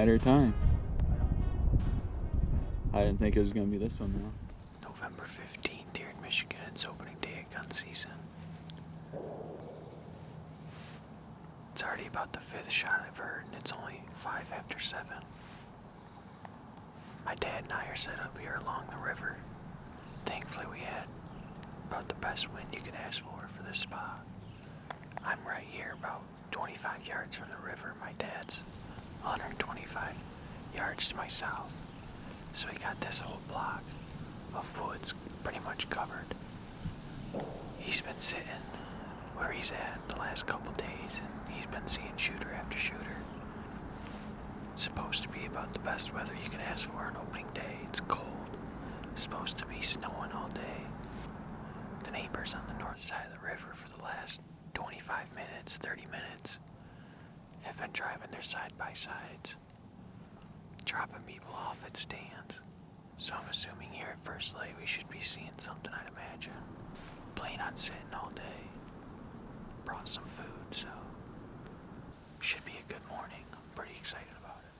matter of time. I didn't think it was going to be this one, though. November 15th here in Michigan. It's opening day of gun season. It's already about the 5th shot I've heard, and it's only 5 after 7. My dad and I are set up here along the river. Thankfully, we had about the best wind you could ask for this spot. I'm right here about 25 yards from the river. My dad's 125 yards to my south. So we got this whole block of woods pretty much covered. He's been sitting where he's at the last couple days, and he's been seeing shooter after shooter. It's supposed to be about the best weather you can ask for on opening day. It's cold. It's supposed to be snowing all day. The neighbors on the north side of the river for the last 25 minutes, 30 minutes, have been driving their side-by-sides, dropping people off at stands. So I'm assuming here at First Light we should be seeing something, I'd imagine. Plan on sitting all day. Brought some food, so should be a good morning. I'm pretty excited about it.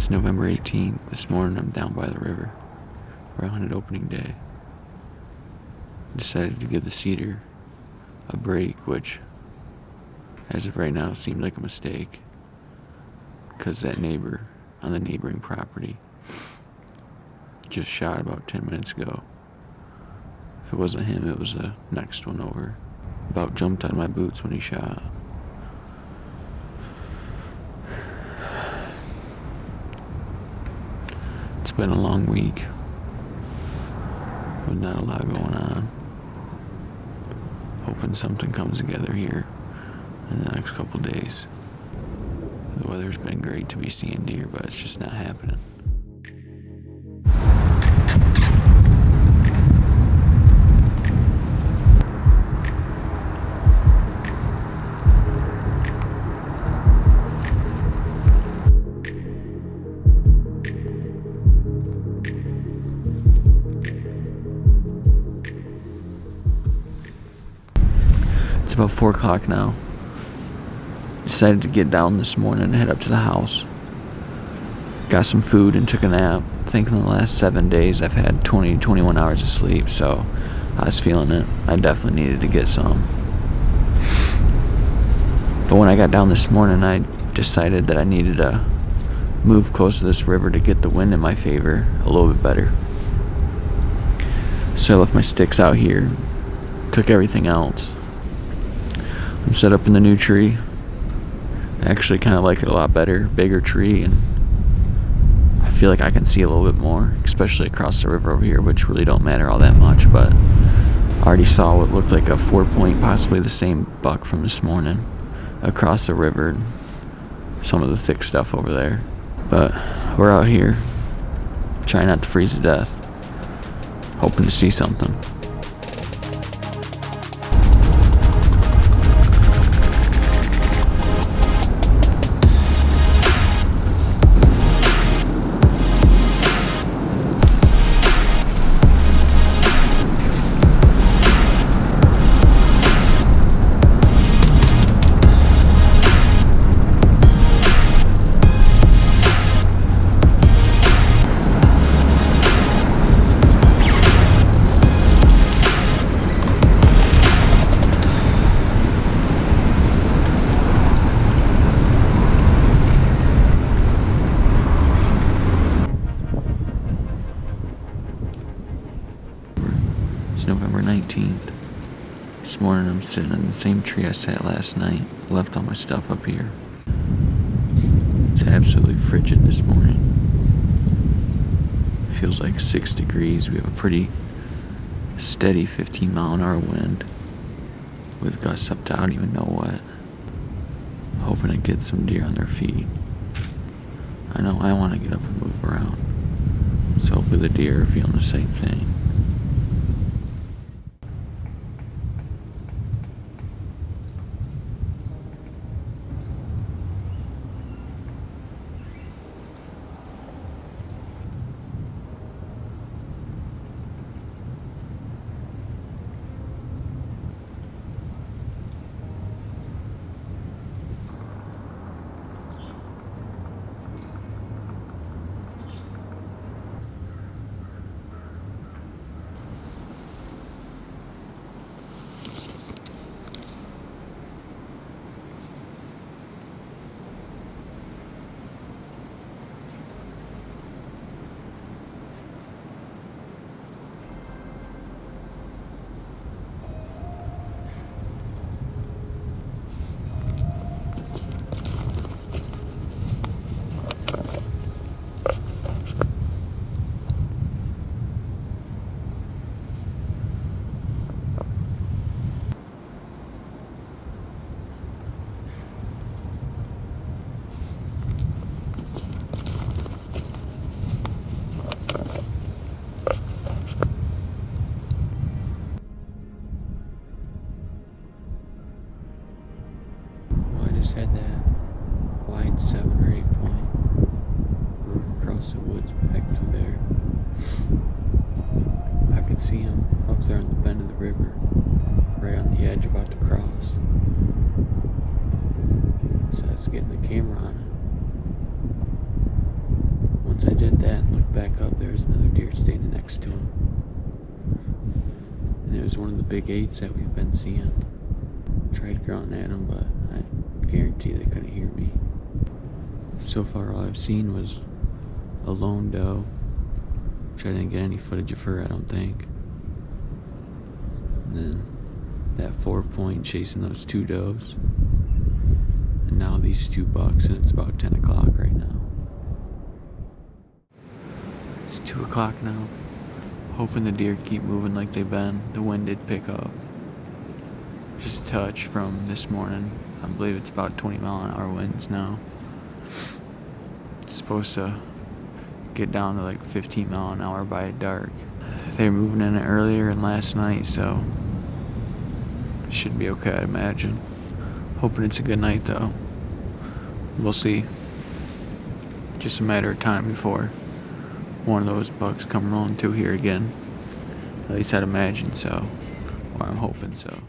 November 18th. This morning I'm down by the river. We're on at opening day. Decided to give the cedar a break, which as of right now seemed like a mistake, because that neighbor on the neighboring property just shot about 10 minutes ago. If it wasn't him, it was the next one over. About jumped out of my boots when he shot. It's been a long week with not a lot going on. Hoping something comes together here in the next couple days. The weather's been great to be seeing deer, but it's just not happening. It's about 4 o'clock now. Decided to get down this morning and head up to the house. Got some food and took a nap. I think in the last 7 days I've had 21 hours of sleep, so I was feeling it. I definitely needed to get some. But when I got down this morning, I decided that I needed to move close to this river to get the wind in my favor a little bit better. So I left my sticks out here, took everything else. I'm set up in the new tree. I actually kind of like it a lot better, bigger tree, and I feel like I can see a little bit more, especially across the river over here, which really don't matter all that much, but I already saw what looked like a 4-point, possibly the same buck from this morning across the river, some of the thick stuff over there. But we're out here, trying not to freeze to death, hoping to see something. It's November 19th. This morning I'm sitting in the same tree I sat last night. Left all my stuff up here. It's absolutely frigid this morning. Feels like 6 degrees. We have a pretty steady 15-mile-an-hour wind with gusts up to I don't even know what. Hoping to get some deer on their feet. I know I want to get up and move around. So hopefully the deer are feeling the same thing. Just had that wide 7 or 8 point room across the woods back through there. I could see him up there on the bend of the river, right on the edge about to cross. So I was getting the camera on it. Once I did that and looked back up, there was another deer standing next to him. And it was one of the big 8s that we've been seeing. Tried growling at him, but I guarantee they couldn't hear me. So far all I've seen was a lone doe, which I didn't get any footage of her, I don't think. And then that 4 point chasing those 2 does. And now these 2 bucks, and it's about 10 o'clock right now. It's 2 o'clock now. Hoping the deer keep moving like they've been. The wind did pick up. Just a touch from this morning. I believe it's about 20-mile-an-hour winds now. It's supposed to get down to like 15 mile an hour by dark. They were moving in it earlier and last night, so it should be okay, I'd imagine. Hoping it's a good night though. We'll see. Just a matter of time before one of those bucks come rolling through here again. At least I'd imagine so, or I'm hoping so.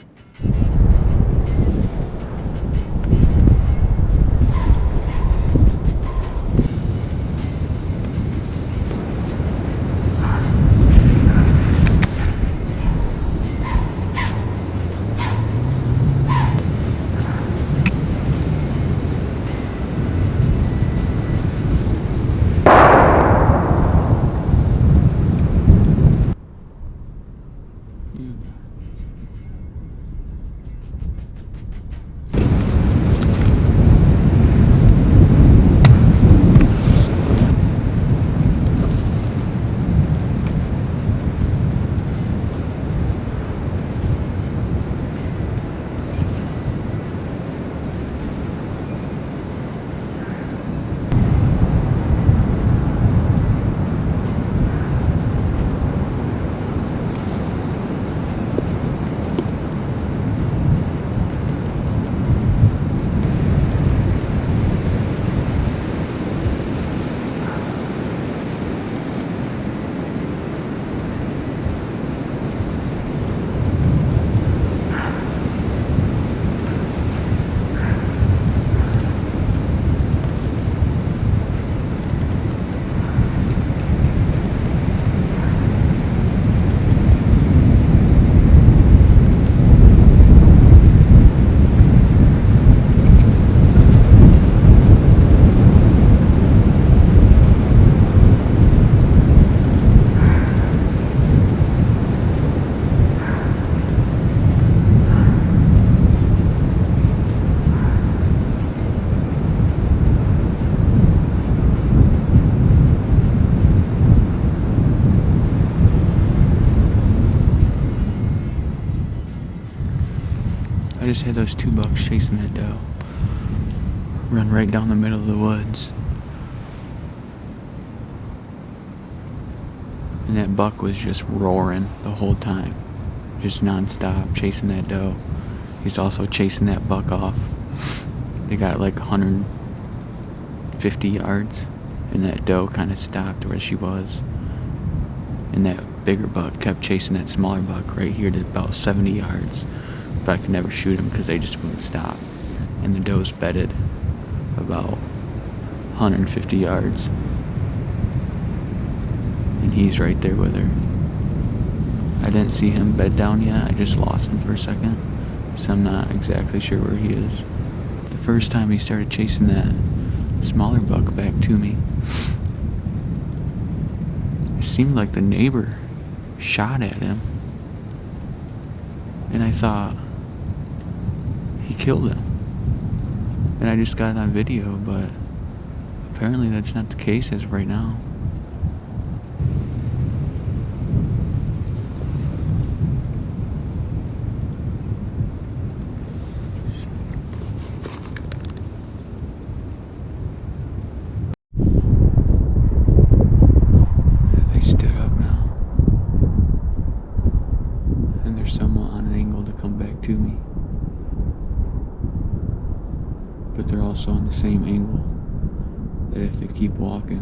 just had those 2 bucks chasing that doe. Run right down the middle of the woods. And that buck was just roaring the whole time. Just non-stop chasing that doe. He's also chasing that buck off. They got like 150 yards. And that doe kind of stopped where she was. And that bigger buck kept chasing that smaller buck right here to about 70 yards. But I could never shoot him because they just wouldn't stop. And the doe's bedded about 150 yards. And he's right there with her. I didn't see him bed down yet. I just lost him for a second. So I'm not exactly sure where he is. The first time he started chasing that smaller buck back to me, it seemed like the neighbor shot at him. And I thought he killed him. And I just got it on video, but apparently that's not the case as of right now. They stood up now. And they're somewhat on an angle to come back to me. But they're also on the same angle that if they keep walking,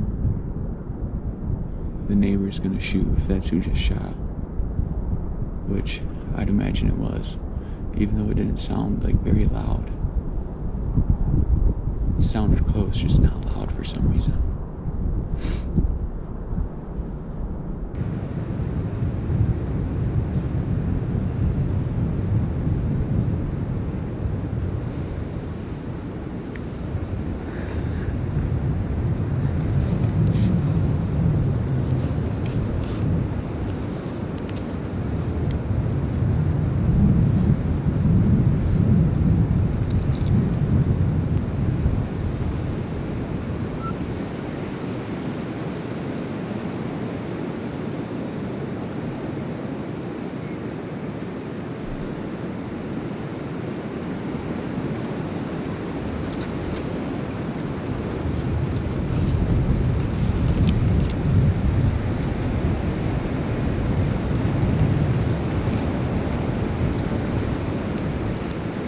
the neighbor's gonna shoot if that's who just shot. Which I'd imagine it was, even though it didn't sound like very loud. It sounded close, just not loud for some reason.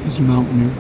He's a mountaineer.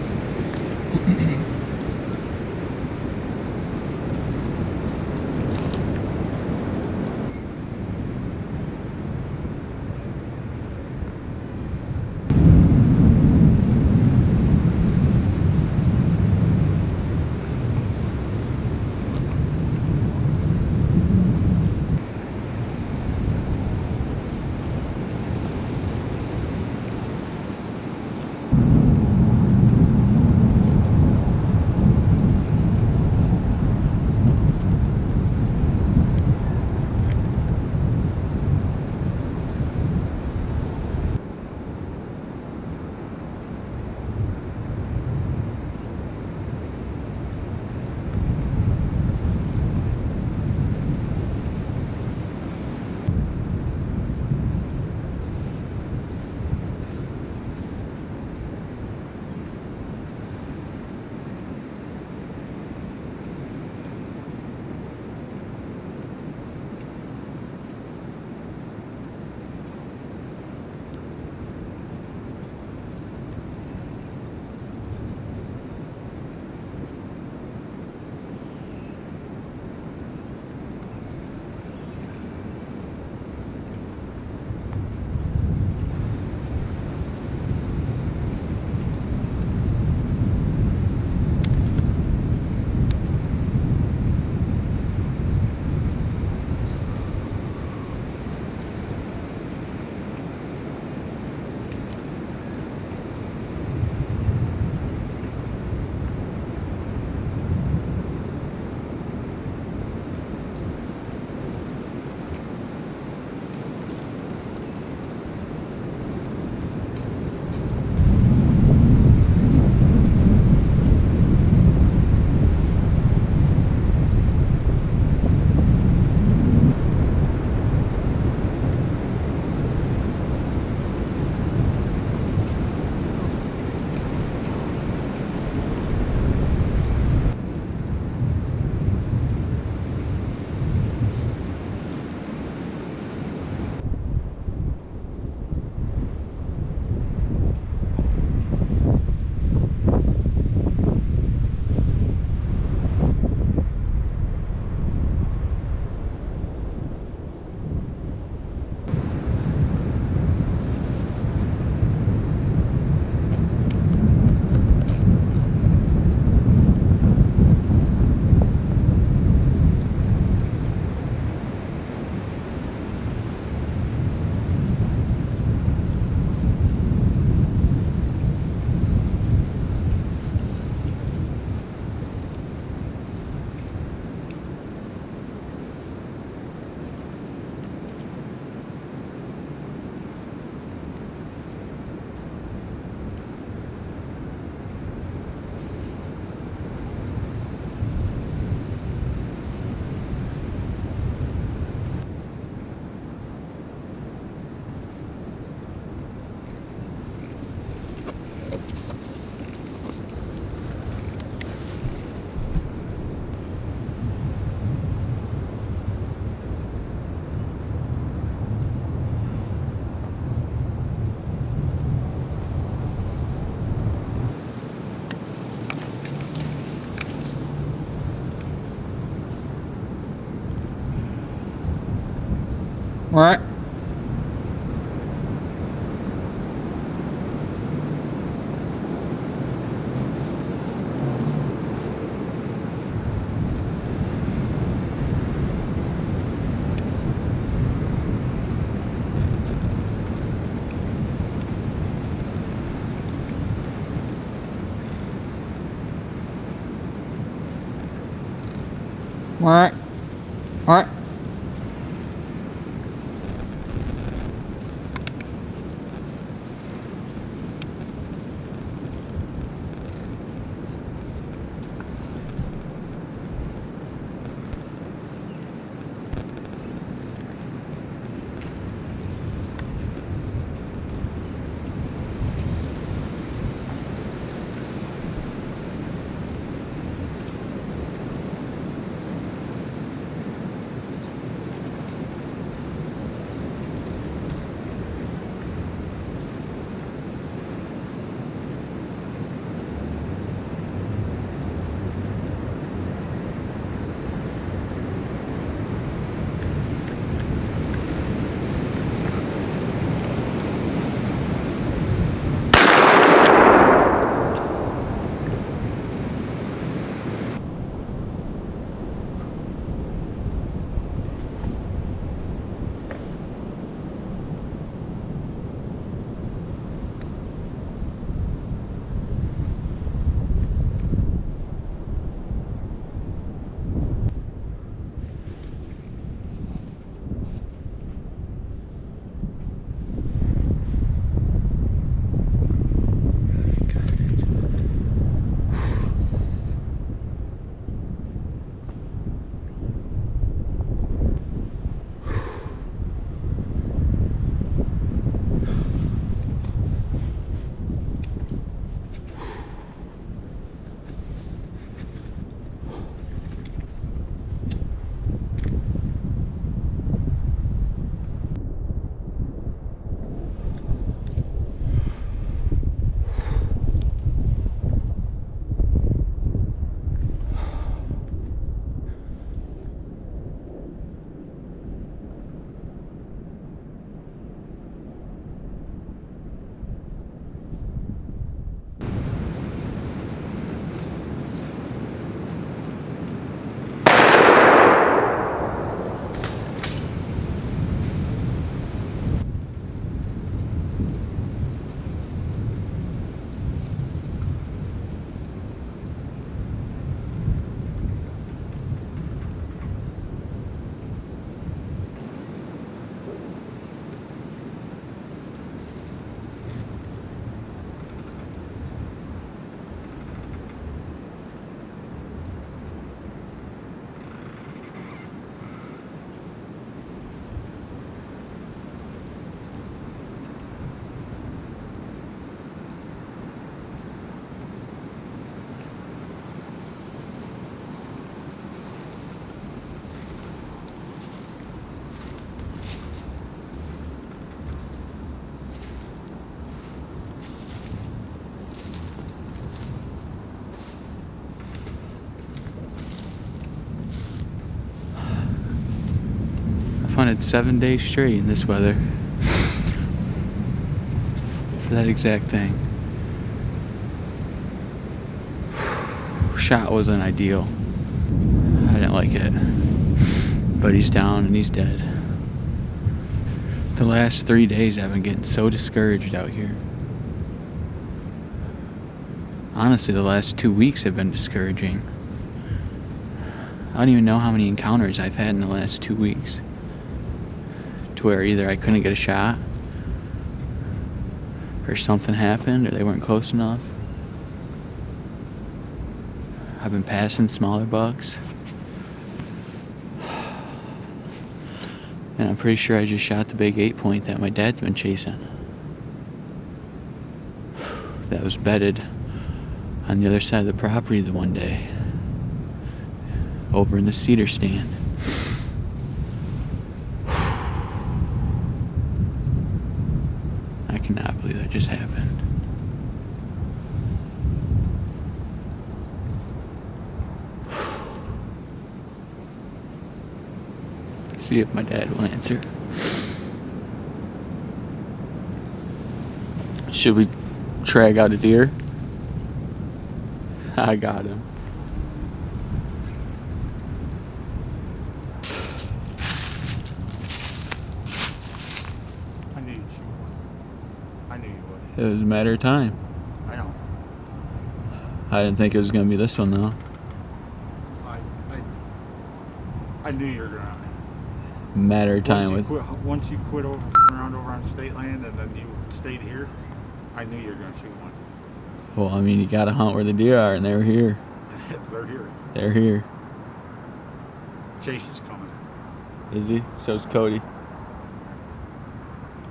What? What? What? I've hunted 7 days straight in this weather for that exact thing. Shot wasn't ideal. I didn't like it. But he's down and he's dead. The last 3 days I've been getting so discouraged out here. Honestly, the last 2 weeks have been discouraging. I don't even know how many encounters I've had in the last 2 weeks. To where either I couldn't get a shot, or something happened, or they weren't close enough. I've been passing smaller bucks. And I'm pretty sure I just shot the big 8-point that my dad's been chasing. That was bedded on the other side of the property the one day. Over in the cedar stand. I cannot believe that just happened. See if my dad will answer. Should we drag out a deer? I got him. I knew you'd shoot one. I knew you would. It was a matter of time. I know. I didn't think it was gonna be this one though. I knew you were gonna. Matter of time with. Once you quit around over on state land and then you stayed here, I knew you were gonna shoot one. Well, I mean, you gotta hunt where the deer are, and they were here. They're here. They're here. Chase is coming. Is he? So's Cody.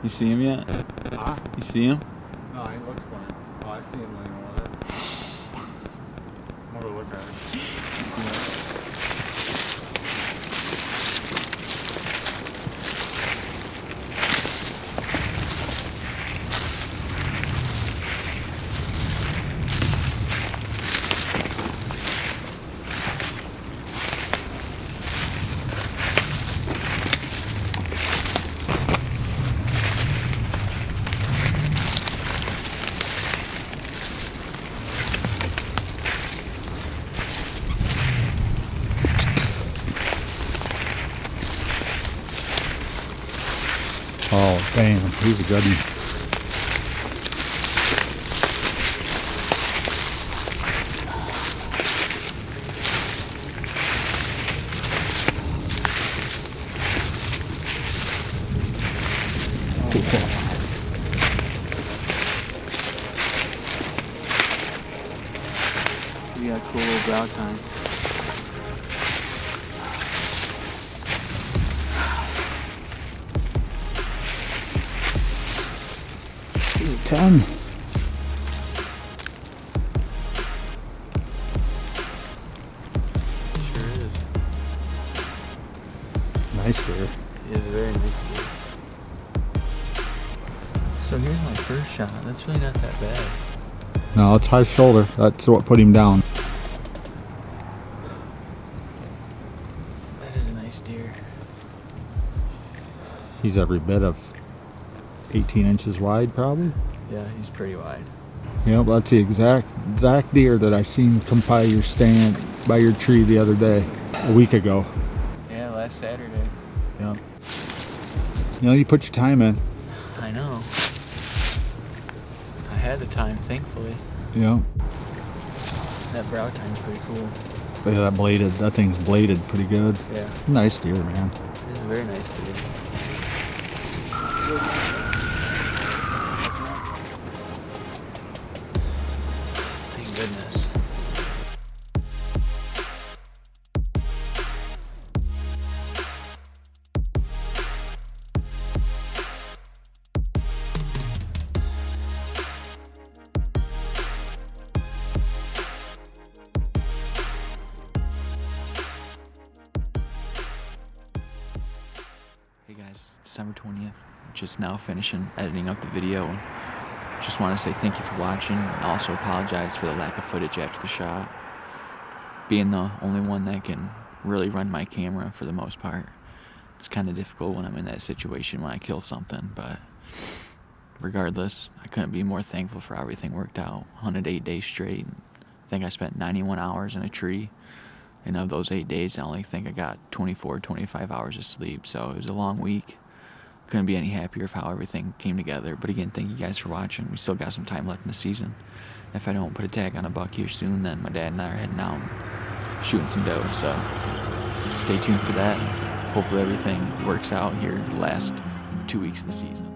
You see him yet? Huh? You see him? No, he looks for him. Oh, I see him laying over there. I'm gonna go look at him. Oh, damn, he's a good one. We got a cool little brow time. He's a 10. Sure is. Nice deer. It is a very nice deer. So here's my first shot. That's really not that bad. No, it's high shoulder. That's what put him down. That is a nice deer. He's every bit of 18 inches wide, probably. Yeah, he's pretty wide. Yep, that's the exact deer that I seen come by your stand, by your tree the other day, a week ago. Yeah, last Saturday. Yep. You know, you put your time in. I know. I had the time, thankfully. Yep. That brow time's pretty cool. But yeah, that thing's bladed pretty good. Yeah, Nice deer, man. it is a very nice deer. Thank goodness. Hey guys, it's December 20th. Just now finishing editing up the video, and just want to say thank you for watching, and also apologize for the lack of footage after the shot. Being the only one that can really run my camera for the most part, it's kind of difficult when I'm in that situation when I kill something, but regardless, I couldn't be more thankful for how everything worked out. 108 days straight. I think I spent 91 hours in a tree. And of those 8 days, I only think I got 24, 25 hours of sleep. So it was a long week. Couldn't be any happier of how everything came together. But again, thank you guys for watching. We still got some time left in the season. If I don't put a tag on a buck here soon, then my dad and I are heading out and shooting some doe. So stay tuned for that. Hopefully everything works out here the last 2 weeks of the season.